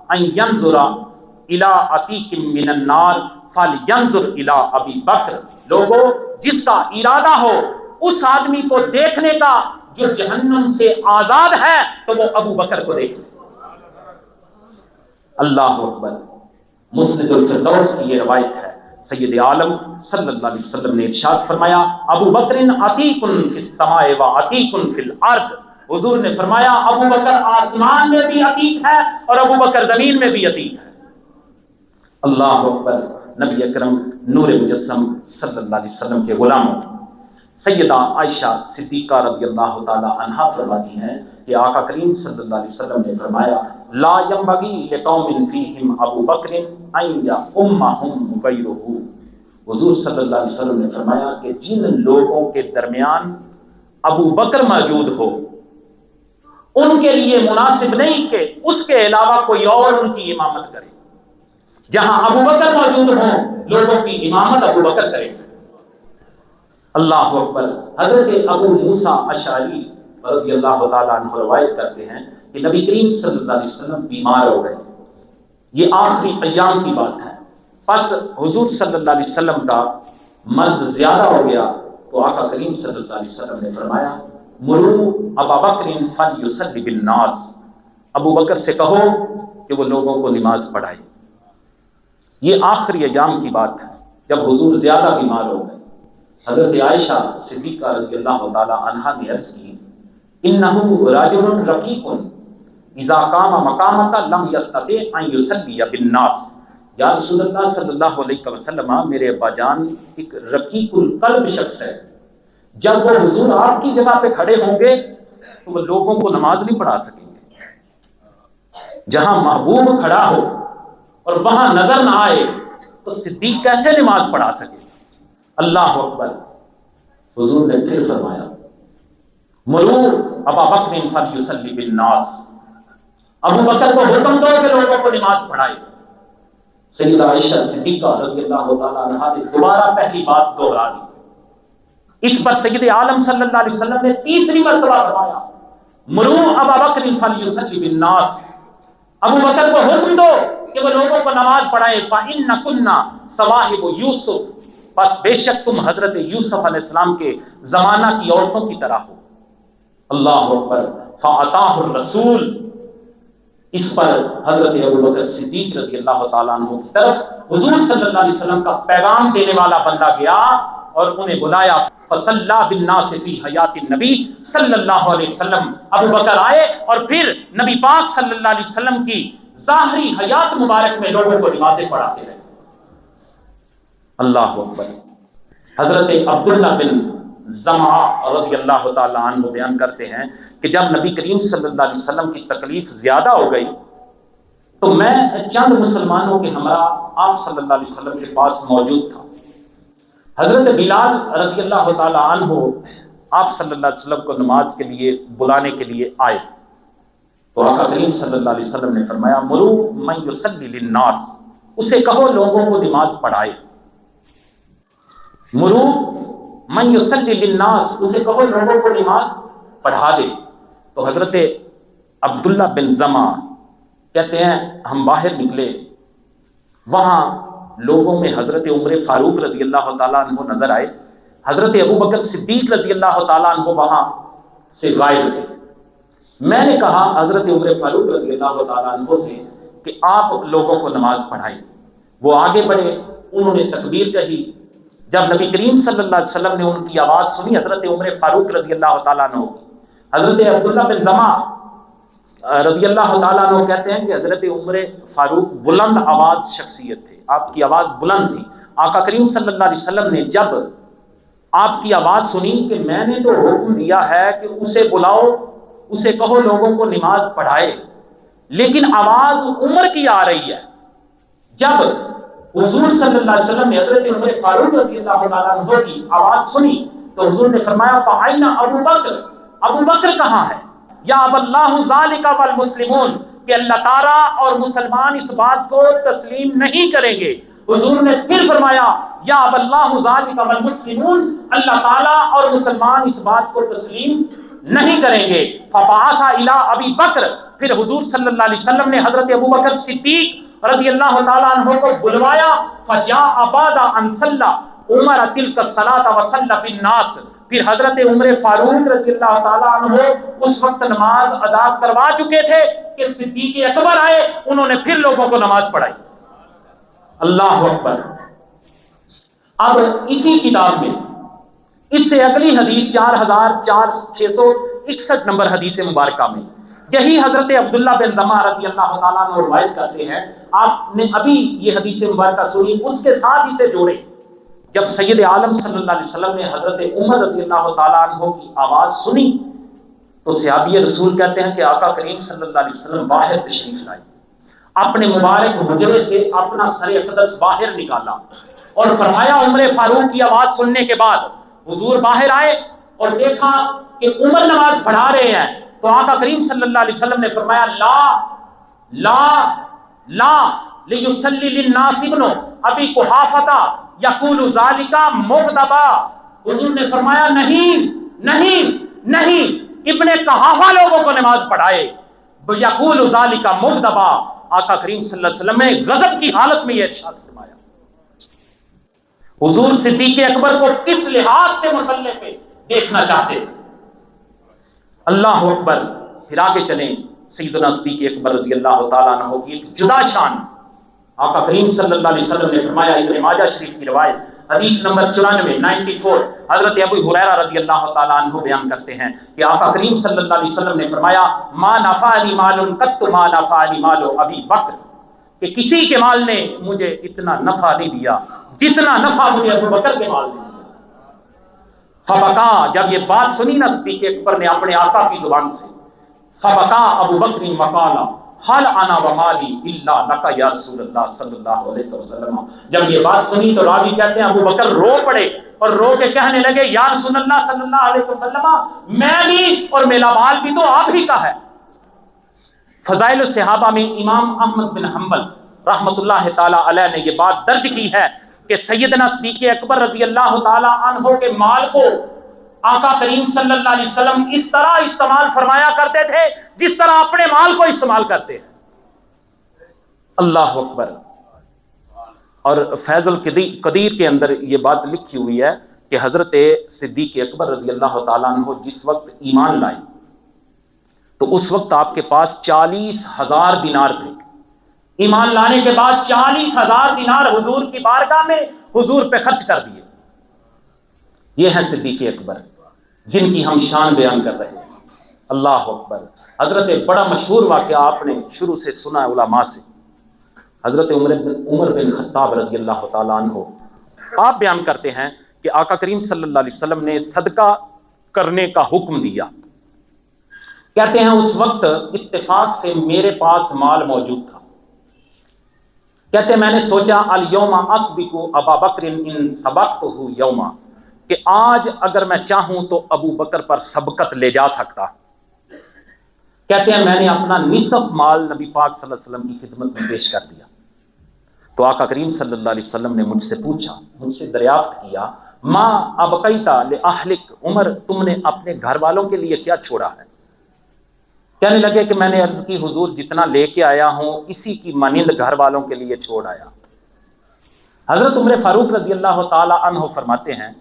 ان ينظر الى عتیق من النار فلینظر الى ابی بکر، لوگوں جس کا ارادہ ہو اس آدمی کو دیکھنے کا جو جہنم سے آزاد ہے تو وہ ابو بکر کو دیکھ لے۔ اللہ اکبر۔ مسند الفردوس کی یہ روایت ہے، سید عالم صلی اللہ علیہ وسلم نے ارشاد فرمایا ابو بکر عتیق فی السماء و عتیق فی الارض، حضور نے فرمایا ابو بکر آسمان میں بھی عتیق ہے اور ابو بکر زمین میں بھی عتیق ہے۔ اللہ اکبر۔ نبی اکرم نور مجسم صلی اللہ علیہ وسلم کے غلاموں سیدہ عائشہ صدیقہ رضی اللہ تعالی عنہا فرماتی ہیں کہ آقا کریم صلی اللہ علیہ وسلم نے فرمایا لا ينبغي لقوم فيهم ابو بکر ان يؤمهم غيره، حضور صلی اللہ علیہ وسلم نے فرمایا کہ جن لوگوں کے درمیان ابو بکر موجود ہو ان کے لیے مناسب نہیں کہ اس کے علاوہ کوئی اور ان کی امامت کرے، جہاں ابو بکر موجود ہوں لوگوں کی امامت ابو بکر کرے۔ اللہ اکبر۔ حضرت ابو موسیٰ اشعری رضی اللہ تعالیٰ عنہ روایت کرتے ہیں کہ نبی کریم صلی اللہ علیہ وسلم بیمار ہو گئے، یہ آخری ایام کی بات ہے، پس حضور صلی اللہ علیہ وسلم کا مرض زیادہ ہو گیا تو آقا کریم صلی اللہ علیہ وسلم نے فرمایا مروا ابا بکر فلیصلی بالناس، ابو بکر سے کہو کہ وہ لوگوں کو نماز پڑھائے۔ یہ آخری ایام کی بات ہے جب حضور زیادہ بیمار ہو گئے۔ حضرت عائشہ صدیقہ رضی اللہ تعالی عنہا نے عرض کی انہ رجل رقیق اذا قام مقامک لم یستطع ان یصلی بالناس، یا رسول اللہ صلی اللہ علیہ وسلم میرے ابا جان ایک رقیق القلب شخص ہے، جب وہ حضور آپ کی جگہ پہ کھڑے ہوں گے تو وہ لوگوں کو نماز نہیں پڑھا سکیں گے، جہاں محبوب کھڑا ہو اور وہاں نظر نہ آئے تو صدیق کیسے نماز پڑھا سکے؟ اللہ اکبر۔ حضور نے پھر فرمایا مروا ابا بکر فلیصلی بالناس، ابو بکر کو حکم دو کہ لوگوں کو نماز پڑھائے۔ سیدہ عائشہ صدیقہ رضی اللہ تعالیٰ عنہا نے دوبارہ پہلی بات دوہرا دی۔ اس پر سید عالم صلی اللہ علیہ وسلم نے تیسری مرتبہ فرمایا مروا ابا بکر فلیصلی بالناس، ابو بکر کو حکم دو کہ وہ لوگوں کو نماز پڑھائے۔ فَإِنَّكُنَّ صَوَاحِبُ یوسف، بس بے شک تم حضرت یوسف علیہ السلام کے زمانہ کی عورتوں کی طرح ہو۔ اللہ اکبر۔ فَأَتَاهُ الرَّسُولُ، اس پر حضرت ابو بکر صدیق رضی اللہ تعالیٰ عنہ کی طرف حضور صلی اللہ علیہ وسلم کا پیغام دینے والا بندہ گیا اور انہیں بلایا۔ فصلی بالناس فی حیات النبی صلی اللہ علیہ وسلم، ابو بکر آئے اور پھر نبی پاک صلی اللہ علیہ وسلم کی ظاہری حیات مبارک میں لوگوں کو نمازیں پڑھاتے رہے۔ اللہ اکبر۔ حضرت عبداللہ بن زمعہ رضی اللہ تعالی عنہ بیان کرتے ہیں کہ جب نبی کریم صلی اللہ علیہ وسلم کی تکلیف زیادہ ہو گئی تو میں چند مسلمانوں کے ہمراہ آپ صلی اللہ علیہ وسلم کے پاس موجود تھا۔ حضرت بلال رضی اللہ تعالی عنہ آپ صلی اللہ علیہ وسلم کو نماز کے لیے بلانے کے لیے آئے تو آقا کریم صلی اللہ علیہ وسلم نے فرمایا مروا من یصلی للناس، اسے کہو لوگوں کو نماز پڑھائے۔ مروا من یصلی للناس، اسے کہو لوگوں کو نماز پڑھا دے۔ تو حضرت عبداللہ بن زمعہ کہتے ہیں ہم باہر نکلے، وہاں لوگوں میں حضرت عمر فاروق رضی اللہ تعالیٰ عنہ نظر آئے، حضرت ابو بکر صدیق رضی اللہ تعالیٰ عنہ وہاں سے غائب تھے۔ میں نے کہا حضرت عمر فاروق رضی اللہ تعالیٰ عنہ سے کہ آپ لوگوں کو نماز پڑھائیں۔ وہ آگے بڑھے، انہوں نے تکبیر کہی۔ جب نبی کریم صلی اللہ علیہ وسلم نے ان کی آواز سنی حضرت عمر فاروق رضی اللہ تعالیٰ عنہ، حضرت عبداللہ بن زما رضی اللہ تعالیٰ عنہ کہتے ہیں کہ حضرت عمر فاروق بلند آواز شخصیت تھے، آپ کی آواز بلند تھی. آقا کریم صلی اللہ علیہ وسلم نے جب آپ کی آواز سنی کہ میں نے تو حکم دیا ہے کہ اسے بلاؤ، اسے کہو لوگوں کو نماز پڑھائے، لیکن آواز عمر کی آ رہی ہے. جب حضور صلی اللہ علیہ وسلم نے حضرت عمر فاروق رضی اللہ تعالیٰ عنہ کی آواز سنی تو حضور نے فرمایا فَأَيْنَ أَبُو بکر، ابو بکر کہاں ہے؟ یا اب اللہ ذالک والمسلمون، کہ اللہ تعالیٰ اور مسلمان اس بات کو تسلیم نہیں کریں گے. حضور نے پھر فرمایا یا اب اللہ ذالک والمسلمون، اللہ تعالیٰ اور مسلمان اس بات کو تسلیم نہیں کریں گے. فبعث الی ابی بکر، پھر حضور صلی اللہ علیہ وسلم نے حضرت ابو بکر صدیق رضی اللہ تعالیٰ عنہ کو بلوایا. فجاء بعد ان صلی عمر تلک الصلاۃ وصلی بالناس، پھر حضرت عمر فاروق رضی اللہ تعالیٰ عنہ اس وقت نماز ادا کروا چکے تھے کہ صدیق اکبر آئے، انہوں نے پھر لوگوں کو نماز پڑھائی. اللہ اکبر. اب اسی کتاب میں اس سے اگلی حدیث 4661 نمبر حدیث مبارکہ میں یہی حضرت عبداللہ بن زما رضی اللہ تعالیٰ عنہ روایت کرتے ہیں. آپ نے ابھی یہ حدیث مبارکہ سنی، اس کے ساتھ اسے جوڑے. جب سید عالم صلی اللہ علیہ وسلم نے حضرت عمر رضی اللہ تعالیٰ عنہ کی آواز سنی تو صحابی رسول کہتے ہیں کہ آقا کریم صلی اللہ علیہ وسلم باہر تشریف لائے، اپنے مبارک حجرے سے اپنا سر اقدس باہر نکالا اور فرمایا عمر فاروق کی آواز سننے کے بعد حضور باہر آئے اور دیکھا کہ عمر نماز پڑھا رہے ہیں تو آقا کریم صلی اللہ علیہ وسلم نے فرمایا لا لا لا لیصلی للناس ابن ابی قحافہ یقول ذالک مغضبا. حضور نے فرمایا نہیں نہیں نہیں، ابن قحافہ لوگوں کو نماز پڑھائے، یقول ذالک مغضبا. آقا کریم صلی اللہ علیہ وسلم نے غضب کی حالت میں یہ ارشاد فرمایا. حضور صدیق اکبر کو کس لحاظ سے مصلی پہ دیکھنا چاہتے تھے. اللہ اکبر. پھر آگے چلیں. سیدنا صدیق اکبر رضی اللہ تعالیٰ عنہ کی ایک جدا شان آقا کریم صلی اللہ علیہ وسلم نے فرمایا. ابن ماجہ شریف کی روایت حدیث نمبر 94 حضرت ابو ہریرہ رضی اللہ تعالیٰ عنہ بیان کرتے ہیں کہ آقا کریم صلی اللہ علیہ وسلم نے فرمایا ما نفعنی مال قط ما نفعنی مال ابی بکر، کہ کسی کے مال نے مجھے اتنا نفع نہیں دیا جتنا نفع مجھے ابو بکر کے مال نے دیا. فبکا، جب یہ بات سنی نا صدیق اکبر نے اپنے آقا کی زبان سے، فبکا ابو بکر وقال حل انا ومالی الا لک یا رسول اللہ صلی اللہ علیہ وسلم. جب یہ بات سنی تو راوی کہتے ہیں ابو بکر رو پڑے اور رو کے کہنے لگے یا رسول اللہ صلی اللہ علیہ وسلم میں بھی اور میرا مال بھی تو آپ ہی کا ہے. فضائل الصحابہ میں امام احمد بن حنبل رحمۃ اللہ تعالی علیہ نے یہ بات درج کی ہے کہ سیدنا صدیق اکبر رضی اللہ تعالی عنہ کے مال کو آقا کریم صلی اللہ علیہ وسلم اس طرح استعمال فرمایا کرتے تھے جس طرح اپنے مال کو استعمال کرتے ہیں. اللہ اکبر. اور فیض القدیر کے اندر یہ بات لکھی ہوئی ہے کہ حضرت صدیق اکبر رضی اللہ تعالیٰ عنہ جس وقت ایمان لائے تو اس وقت آپ کے پاس 40,000 دینار تھے. ایمان لانے کے بعد 40,000 دینار حضور کی بارگاہ میں حضور پہ خرچ کر دیے. یہ ہیں صدیق اکبر جن کی ہم شان بیان کر رہے ہیں. اللہ اکبر. حضرت بڑا مشہور واقعہ آپ نے شروع سے سنا ہے علماء سے، حضرت عمر بن خطاب رضی اللہ تعالیٰ عنہ آپ بیان کرتے ہیں کہ آقا کریم صلی اللہ علیہ وسلم نے صدقہ کرنے کا حکم دیا. کہتے ہیں اس وقت اتفاق سے میرے پاس مال موجود تھا. کہتے ہیں میں نے سوچا الیوم اسبق ابا بکر ان سبقتہ یوما، کہ آج اگر میں چاہوں تو ابو بکر پر سبقت لے جا سکتا. کہتے ہیں میں نے اپنا نصف مال نبی پاک صلی اللہ علیہ وسلم کی خدمت میں پیش کر دیا. تو آقا کریم صلی اللہ علیہ وسلم نے مجھ سے پوچھا، مجھ سے دریافت کیا ما ابقیت لأہلک، عمر تم نے اپنے گھر والوں کے لیے کیا چھوڑا ہے؟ کہنے لگے کہ میں نے عرض کی حضور جتنا لے کے آیا ہوں اسی کی مانند گھر والوں کے لیے چھوڑ آیا. حضرت عمر فاروق رضی اللہ تعالی عنہ فرماتے ہیں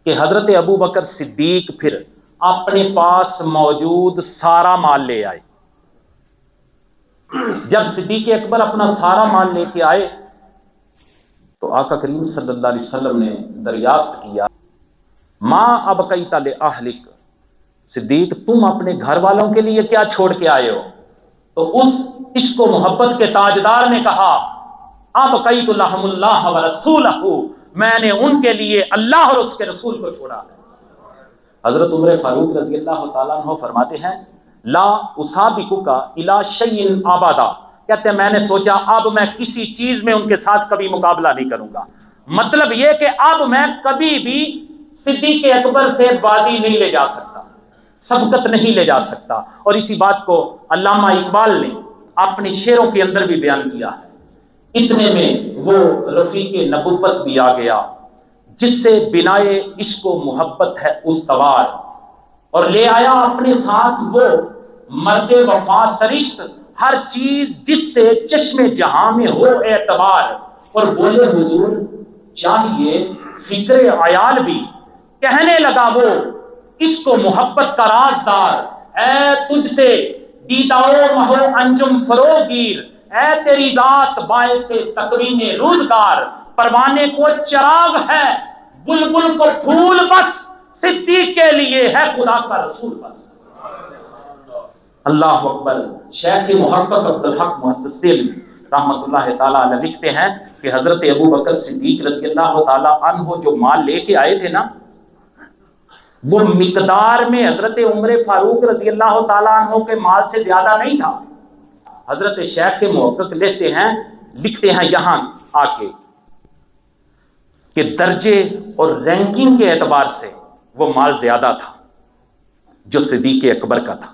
کہ حضرت ابو بکر صدیق پھر اپنے پاس موجود سارا مال لے آئے. جب صدیق اکبر اپنا سارا مال لے کے آئے تو آقا کریم صلی اللہ علیہ وسلم نے دریافت کیا ما ابقیت لأہلک، صدیق تم اپنے گھر والوں کے لیے کیا چھوڑ کے آئے ہو؟ تو اس عشق و محبت کے تاجدار نے کہا اب قیت لہم اللہ ورسولہ، میں نے ان کے لیے اللہ اور اس کے رسول کو چھوڑا ہے۔ حضرت عمر فاروق رضی اللہ تعالیٰ عنہ فرماتے ہیں لا اسابقک الی شیء ابدا، کہتے ہیں میں نے سوچا اب میں کسی چیز میں ان کے ساتھ کبھی مقابلہ نہیں کروں گا، مطلب یہ کہ اب میں کبھی بھی صدیق اکبر سے بازی نہیں لے جا سکتا، سبقت نہیں لے جا سکتا۔ اور اسی بات کو علامہ اقبال نے اپنے شعروں کے اندر بھی بیان کیا ہے۔ اتنے میں وہ رفیق نبوت بھی آ گیا جس سے بنائے عشق و محبت ہے استوار، اور لے آیا اپنے ساتھ وہ مرد وفا سرشت، ہر چیز جس سے چشم جہاں میں ہو اعتبار، اور بولے حضور چاہیے فکر عیال بھی، کہنے لگا وہ عشق و محبت کا رازدار، اے تجھ سے دیداؤ مہو انجم فروگیر، اے تیری ذات باعث تکوین روزگار، پروانے کو چراغ ہے بلبل کو پھول بس، صدیق کے لیے ہے خدا کا رسول بس۔ اللہ اکبر۔ شیخ محقق عبدالحق محدث دہلوی رحمۃ اللہ تعالیٰ علیہ لکھتے ہیں کہ حضرت ابو بکر صدیق رضی اللہ تعالیٰ عنہ جو مال لے کے آئے تھے نا، وہ مقدار میں حضرت عمر فاروق رضی اللہ تعالیٰ عنہ کے مال سے زیادہ نہیں تھا۔ حضرت شیخ محقق لکھتے ہیں یہاں آ کے کہ درجے اور رینکنگ کے اعتبار سے وہ مال زیادہ تھا جو صدیق اکبر کا تھا۔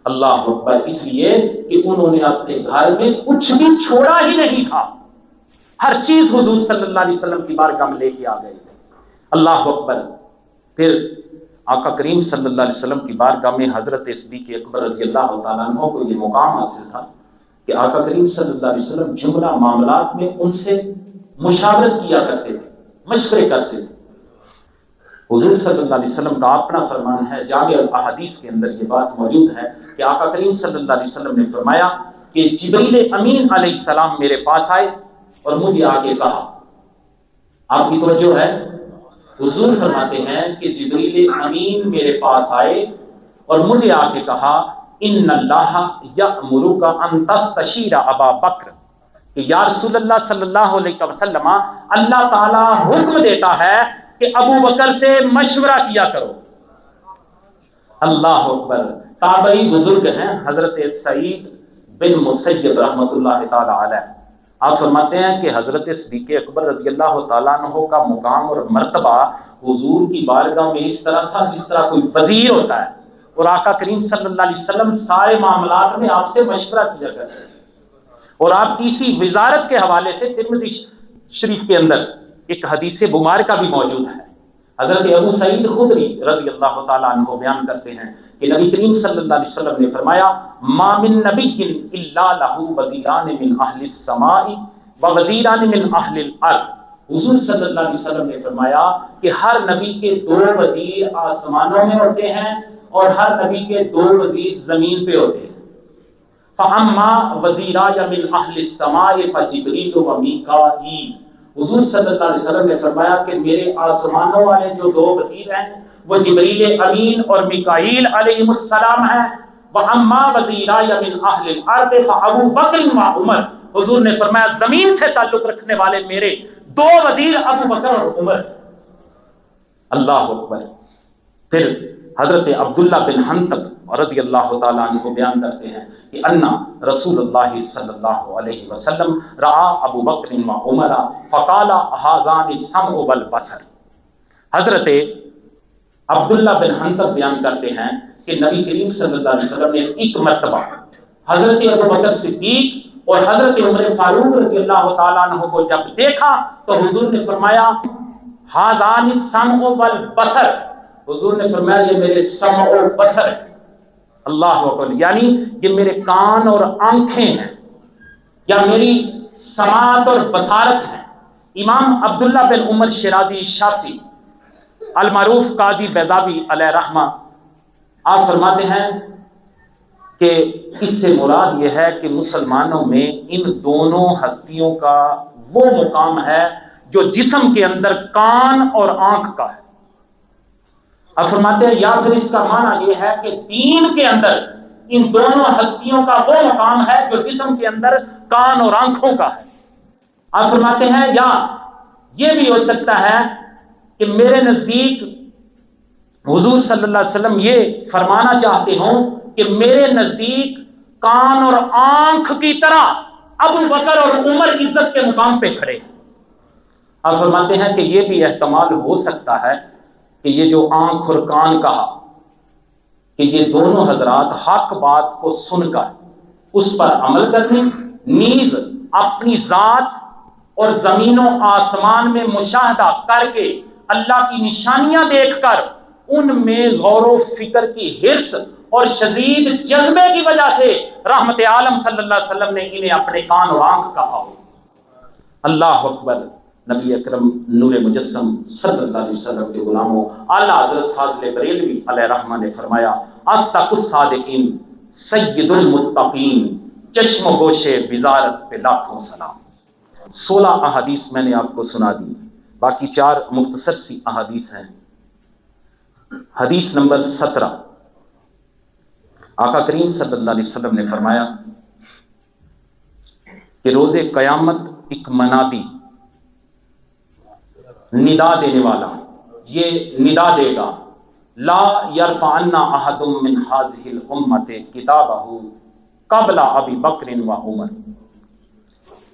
اللہ اکبر۔ اس لیے کہ انہوں نے اپنے گھر میں کچھ بھی چھوڑا ہی نہیں تھا، ہر چیز حضور صلی اللہ علیہ وسلم کی بارگاہ میں لے کے آ گئے تھے۔ اللہ اکبر۔ پھر آقا کریم صلی اللہ علیہ وسلم کی بارگاہ میں حضرت صدیق اکبر رضی اللہ تعالیٰ عنہ کو یہ مقام حاصل تھا کہ آقا کریم صلی اللہ علیہ وسلم جملہ معاملات میں ان سے مشاورت کیا کرتے تھے، مشورے کرتے تھے۔ حضور صلی اللہ علیہ وسلم کا اپنا فرمان ہے، جامع الاحادیث کے اندر یہ بات موجود ہے کہ آقا کریم صلی اللہ علیہ وسلم نے فرمایا کہ جبریل امین علیہ السلام میرے پاس آئے اور مجھے آگے کہا، آپ کی توجہ ہے، حضور فرماتے ہیں کہ جبریل امین میرے پاس آئے اور مجھے آگے کہا ان اللہ یأمرک ان تستشیر ابا بکر، کہ یا رسول اللہ صلی اللہ علیہ وسلم اللہ تعالیٰ حکم دیتا ہے کہ ابو بکر سے مشورہ کیا کرو۔ اللہ اکبر۔ تابعی بزرگ ہیں حضرت سعید بن مسیب رحمۃ اللہ تعالی علیہ، آپ فرماتے ہیں کہ حضرت صدیق اکبر رضی اللہ تعالیٰ عنہ کا مقام اور مرتبہ حضور کی بارگاہ میں اس طرح تھا جس طرح کوئی وزیر ہوتا ہے، اور آقا کریم صلی اللہ علیہ وسلم سارے معاملات میں آپ سے مشورہ کیا کرتے ہیں، اور آپ کی اسی وزارت کے حوالے سے ترمذی شریف کے اندر ایک حدیث مبارکہ بھی موجود ہے۔ حضرت ابو سعید خدری رضی اللہ تعالیٰ عنہ بیان کرتے ہیں کہ نبی کریم صلی اللہ علیہ وسلم نے فرمایا ما من نبی الا لہ وزیران من اہل السماء ووزیران من اہل الارض، حضور صلی اللہ علیہ وسلم نے فرمایا کہ ہر نبی کے دو وزیر آسمانوں میں ہوتے ہیں اور ہر نبی کے دو وزیر زمین پہ ہوتے ہیں۔ فَأَمَّا وَزِيرَايَ مِنْ أَهْلِ السَّمَاءِ فَجِبْرِيلُ وَمِيكَائِيلُ، حضور صلی اللہ علیہ وسلم نے فرمایا کہ میرے آسمانوں والے جو دو وزیر ہیں وہ جبریل امین اور میکائیل علیہ السلام ہیں۔ وَأَمَّا وَزِيرَايَ مِنْ أَهْلِ الْأَرْضِ فَأَبُو بَكْرٍ وَعُمَرٍ، حضور نے فرمایا زمین سے تعلق رکھنے والے میرے دو وزیر ابو بکر اور عمر۔ اللہ اکبر۔ پھر حضرت عبداللہ بن حنطب رضی اللہ تعالیٰ عنہ بیان کرتے ہیں کہ انا رسول اللہ صلی اللہ علیہ وسلم رعا ابو بکر و عمر فقال هذان السمع والبصر۔ حضرت عبداللہ بن حنطب بیان کرتے ہیں کہ نبی کریم صلی اللہ علیہ وسلم نے ایک مرتبہ حضرت ابو بکر صدیق اور حضرت عمر فاروق رضی اللہ تعالیٰ عنہ کو جب دیکھا تو حضور نے فرمایا هذان السمع والبصر، حضور نے فرمایا یہ میرے سمع و بصر ہے۔ اللہ اکبر، یعنی یہ میرے کان اور آنکھیں ہیں یا میری سماعت اور بصارت ہے۔ امام عبداللہ بن عمر شیرازی شافعی المعروف قاضی بیضاوی علیہ رحمہ آپ فرماتے ہیں کہ اس سے مراد یہ ہے کہ مسلمانوں میں ان دونوں ہستیوں کا وہ مقام ہے جو جسم کے اندر کان اور آنکھ کا ہے۔ اب فرماتے ہیں یا پھر اس کا معنی یہ ہے کہ دین کے اندر ان دونوں ہستیوں کا وہ مقام ہے جو جسم کے اندر کان اور آنکھوں کا ہے۔ آپ فرماتے ہیں یا یہ بھی ہو سکتا ہے کہ میرے نزدیک حضور صلی اللہ علیہ وسلم یہ فرمانا چاہتے ہوں کہ میرے نزدیک کان اور آنکھ کی طرح ابو بکر اور عمر عزت کے مقام پہ کھڑے۔ آپ فرماتے ہیں کہ یہ بھی احتمال ہو سکتا ہے کہ یہ جو آنکھ اور کان کہا کہ یہ دونوں حضرات حق بات کو سن کر اس پر عمل کرنے، نیز اپنی ذات اور زمین و آسمان میں مشاہدہ کر کے اللہ کی نشانیاں دیکھ کر ان میں غور و فکر کی حرص اور شدید جذبے کی وجہ سے رحمت عالم صلی اللہ علیہ وسلم نے انہیں اپنے کان اور آنکھ کہا ہو۔ اللہ اکبر۔ نبی اکرم نور مجسم صلی اللہ علیہ وسلم کے غلاموں اعلیٰ حضرت فاضل بریلوی علیہ رحمہ نے فرمایا اصدق الصادقین سید المتقین چشم و گوش وزارت پہ لاکھوں سلام۔ 16 احادیث میں نے آپ کو سنا دی، باقی 4 مختصر سی احادیث ہیں۔ حدیث نمبر 17، آقا کریم صلی اللہ علیہ وسلم نے فرمایا کہ روز قیامت ایک منادی ندا دینے والا یہ ندا دے گا لا یرفعن احد من هذه الامه کتابہ قبل ابی بکر و عمر۔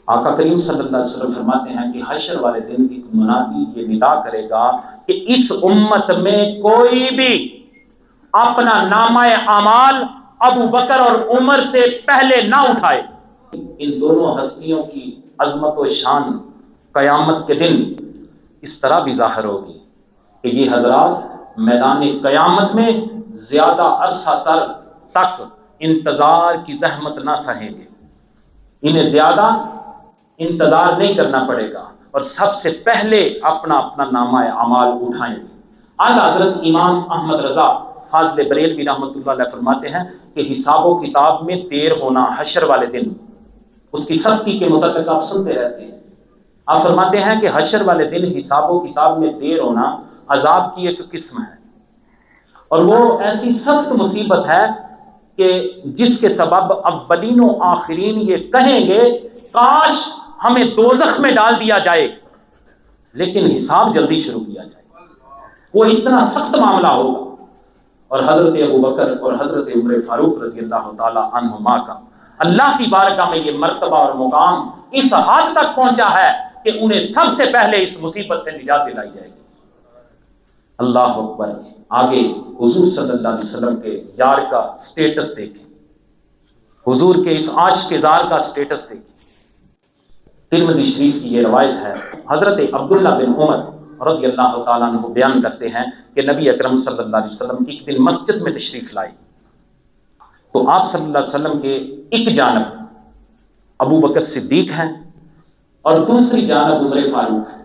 آقا کریم صلی اللہ علیہ وسلم فرماتے ہیں کہ حشر والے دن ایک منادی یہ ندا کرے گا کہ اس امت میں کوئی بھی اپنا نامہ اعمال ابو بکر اور عمر سے پہلے نہ اٹھائے۔ ان دونوں ہستیوں کی عظمت و شان قیامت کے دن اس طرح بھی ظاہر ہوگی کہ یہ حضرات میدان قیامت میں زیادہ عرصہ تک انتظار کی زحمت نہ سہیں گے، انہیں زیادہ انتظار نہیں کرنا پڑے گا اور سب سے پہلے اپنا نامہ اعمال اٹھائیں گے۔ اعلیٰ حضرت امام احمد رضا فاضل بریلوی رحمۃ اللہ علیہ فرماتے ہیں کہ حساب و کتاب میں دیر ہونا حشر والے دن، اس کی سختی کے متعلق آپ سنتے رہتے ہیں۔ آپ فرماتے ہیں کہ حشر والے دن حساب و کتاب میں دیر ہونا عذاب کی ایک قسم ہے، اور وہ ایسی سخت مصیبت ہے کہ جس کے سبب اولین و آخرین یہ کہیں گے کاش ہمیں دوزخ میں ڈال دیا جائے لیکن حساب جلدی شروع کیا جائے۔ وہ اتنا سخت معاملہ ہوگا، اور حضرت ابو بکر اور حضرت عمر فاروق رضی اللہ تعالی عنہما کا اللہ کی بارگاہ میں یہ مرتبہ اور مقام اس حد تک پہنچا ہے کہ انہیں سب سے پہلے اس مصیبت سے نجات دلائی جائے گی۔ اللہ اکبر۔ آگے حضور صلی اللہ علیہ وسلم کے یار کا سٹیٹس دیکھیں، حضور کے اس عاشق زار سٹیٹس سٹیٹس دیکھیں۔ ترمذی شریف کی یہ روایت ہے، حضرت عبداللہ بن عمر رضی اللہ تعالیٰ عنہ بیان کرتے ہیں کہ نبی اکرم صلی اللہ علیہ وسلم ایک دن مسجد میں تشریف لائے تو آپ صلی اللہ علیہ وسلم کے ایک جانب ابو بکر صدیق ہیں اور دوسری جانب عمر فاروق ہے،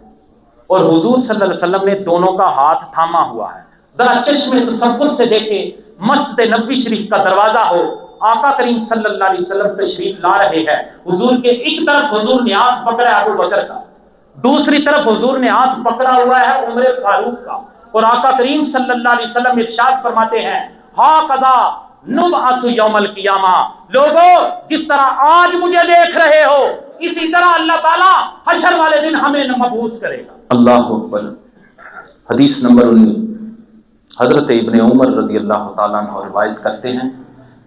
اور حضور صلی اللہ علیہ وسلم نے دونوں کا ہاتھ تھاما ہوا ہے۔ ذرا چشم تصور سے دیکھیں، مسجد نبوی شریف کا دروازہ ہو، آقا کریم صلی اللہ علیہ وسلم تشریف لا رہے ہیں، حضور کے ایک طرف حضور نے ہاتھ پکڑا ہے ابو بکر کا، دوسری طرف حضور نے ہاتھ پکڑا ہوا ہے عمر فاروق کا، اور آقا کریم صلی اللہ علیہ وسلم ارشاد فرماتے ہیں ہاکذا نبعث یوم القیامہ، لوگوں جس طرح آج مجھے دیکھ رہے ہو اسی طرح اللہ تعالیٰ حشر والے دن ہمیں مبعوث کرے گا۔ اللہ اکبر۔ حدیث نمبر 19، حضرت ابن عمر رضی اللہ تعالیٰ عنہ روایت کرتے ہیں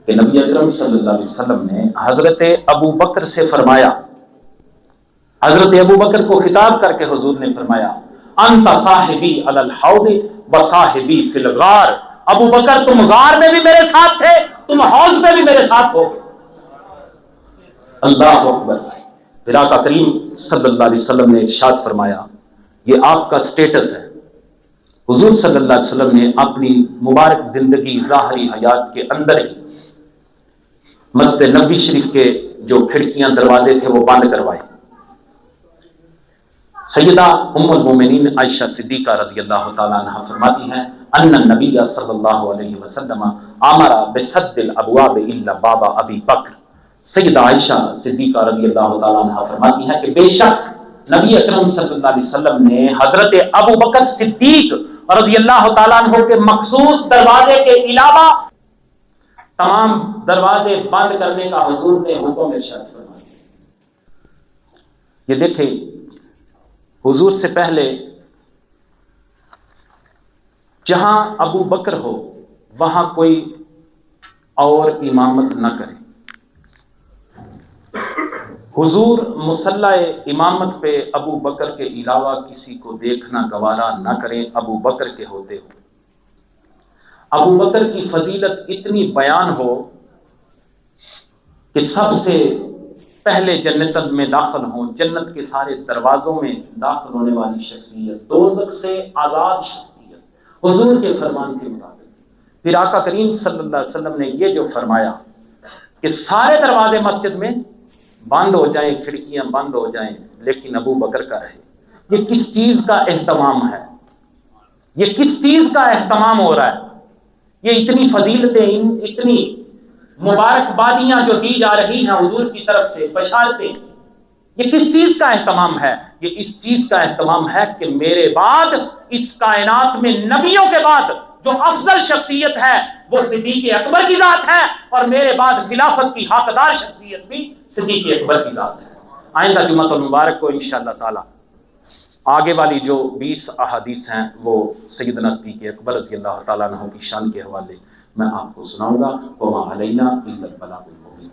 کہ نبی اکرم صلی اللہ علیہ وسلم نے حضرت ابو بکر سے فرمایا، حضرت ابو بکر کو خطاب کر کے حضور نے فرمایا انت صاحبی علی الحوض و صاحبی فی الغار، ابو بکر تم غار میں بھی میرے ساتھ تھے، تم حوض میں بھی میرے ساتھ ہو۔ اللہ اکبر۔ پھر آقا کریم صلی اللہ علیہ وسلم نے ارشاد فرمایا یہ آپ کا سٹیٹس ہے۔ حضور صلی اللہ علیہ وسلم نے اپنی مبارک زندگی ظاہری حیات کے اندر ہی مسجد نبوی شریف کے جو کھڑکیاں دروازے تھے وہ بند کروائے۔ سیدہ ام المومنین عائشہ صدیقہ رضی اللہ تعالیٰ عنہ فرماتی ہیں ان النبی صلی اللہ علیہ وسلم امر بسد الابواب الا باب ابی بکر۔ سیدہ عائشہ صدیقہ رضی اللہ تعالیٰ عنہ فرماتی ہیں کہ بے شک نبی اکرم صلی اللہ علیہ وسلم نے حضرت ابو بکر صدیق رضی اللہ تعالیٰ عنہ کے مخصوص دروازے کے علاوہ تمام دروازے بند کرنے کا حضور نے حکم ارشاد فرما دیا۔ یہ دیکھیں حضور سے پہلے جہاں ابو بکر ہو وہاں کوئی اور امامت نہ کرے۔ حضور مصلی امامت پہ ابو بکر کے علاوہ کسی کو دیکھنا گوارا نہ کریں، ابو بکر کے ہوتے ہو۔ ابو بکر کی فضیلت اتنی بیان ہو کہ سب سے پہلے جنت میں داخل ہوں، جنت کے سارے دروازوں میں داخل ہونے والی شخصیت، دوزخ سے آزاد شخصیت حضور کے فرمان کے مطابق۔ پھر آقا کریم صلی اللہ علیہ وسلم نے یہ جو فرمایا کہ سارے دروازے مسجد میں بند ہو جائیں، کھڑکیاں بند ہو جائیں، لیکن ابو بکر کا رہے۔ یہ کس چیز کا اہتمام ہے؟ یہ کس چیز کا اہتمام ہو رہا ہے؟ یہ اتنی فضیلتیں، اتنی مبارکبادیاں جو دی جا رہی ہیں حضور کی طرف سے، بشارتیں، یہ کس چیز کا اہتمام ہے؟ یہ اس چیز کا اہتمام ہے کہ میرے بعد اس کائنات میں نبیوں کے بعد جو افضل شخصیت ہے وہ صدیق اکبر کی ذات ہے، اور میرے بعد خلافت کی حقدار شخصیت بھی صدیق اکبر کی ذات ہے۔ آئندہ جمعۃ المبارک کو انشاءاللہ تعالی آگے والی جو 20 احادیث ہیں وہ سیدنا صدیق اکبر رضی اللہ تعالیٰ عنہ کی شان کے حوالے میں آپ کو سناؤں گا۔ وما علینا الا البلاغ المبین۔